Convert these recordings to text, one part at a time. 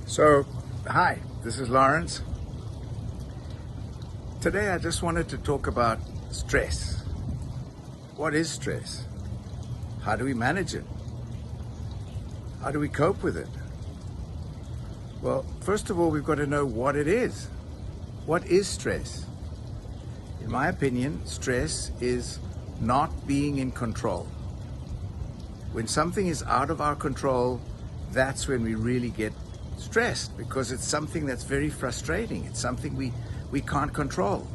So, hi, this is Lawrence. Today I just wanted to talk about stress. What is stress? How do we manage it? How do we cope with it? Well, first of all, we've got to know what it is. What is stress? In my opinion, stress is not being in control. When something is out of our control, that's when we really get stressed, because it's something that's very frustrating. It's something we can't control.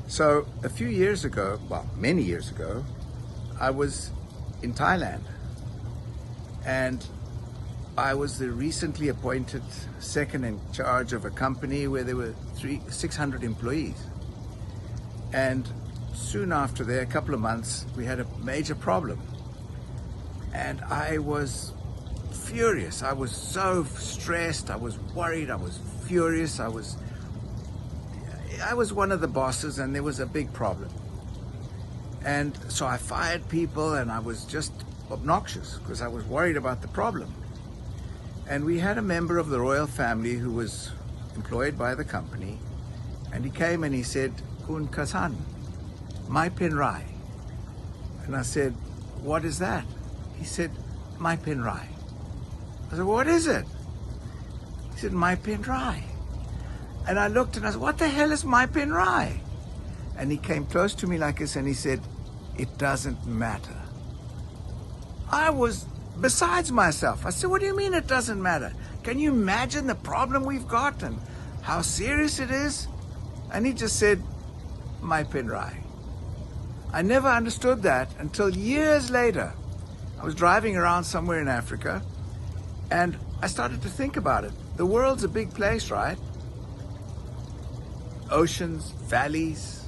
So a few years ago, well, many years ago, I was in Thailand, and I was the recently appointed second in charge of a company where there were 600 employees. And soon after there, a couple of months, we had a major problem. And I was furious. I was so stressed. I was worried. I was furious. I was one of the bosses, and there was a big problem. And so I fired people, and I was just obnoxious because I was worried about the problem. And we had a member of the royal family who was employed by the company, and he came and he said, "Kun Kasan, Mai Pen Rai." And I said, "What is that?" He said, "Mai Pen Rai." I said, "What is it?" He said, "Mai Pen Rai." And I looked and I said, "What the hell is Mai Pen Rai?" And he came close to me like this and he said, "It doesn't matter." I was besides myself. I said, "What do you mean it doesn't matter? Can you imagine the problem we've got and how serious it is?" And he just said, "Mai Pen Rai." I never understood that until years later. I was driving around somewhere in Africa, and I started to think about it. The world's a big place, right? Oceans, valleys,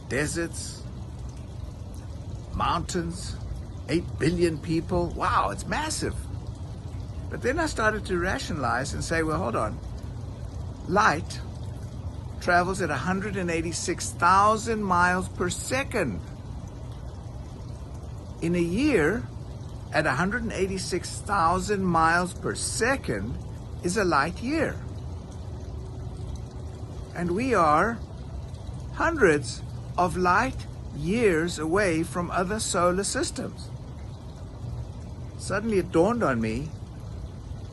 deserts, mountains, 8 billion people. Wow, it's massive. But then I started to rationalize and say, well, hold on. Light travels at 186,000 miles per second. In a year, at 186,000 miles per second is a light year. And we are hundreds of light years away from other solar systems. Suddenly it dawned on me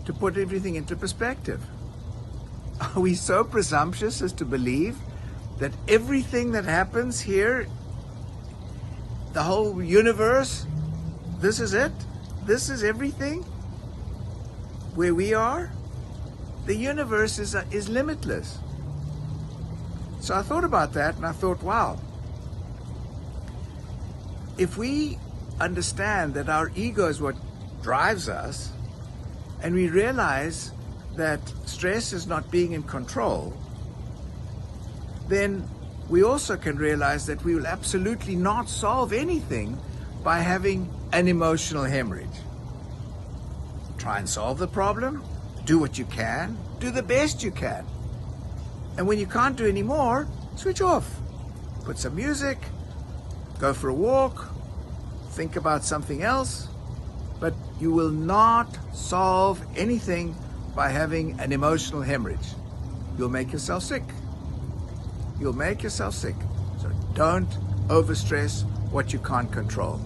to put everything into perspective. Are we so presumptuous as to believe that everything that happens here, the whole universe, this is it? This is everything? Where we are? The universe is limitless. So I thought about that and I thought, wow, if we understand that our ego is what drives us, and we realize that stress is not being in control, then we also can realize that we will absolutely not solve anything by having an emotional hemorrhage. Try and solve the problem, do what you can, do the best you can. And when you can't do any more, switch off. Put some music, go for a walk, think about something else, but you will not solve anything by having an emotional hemorrhage. You'll make yourself sick. You'll make yourself sick. So don't overstress what you can't control.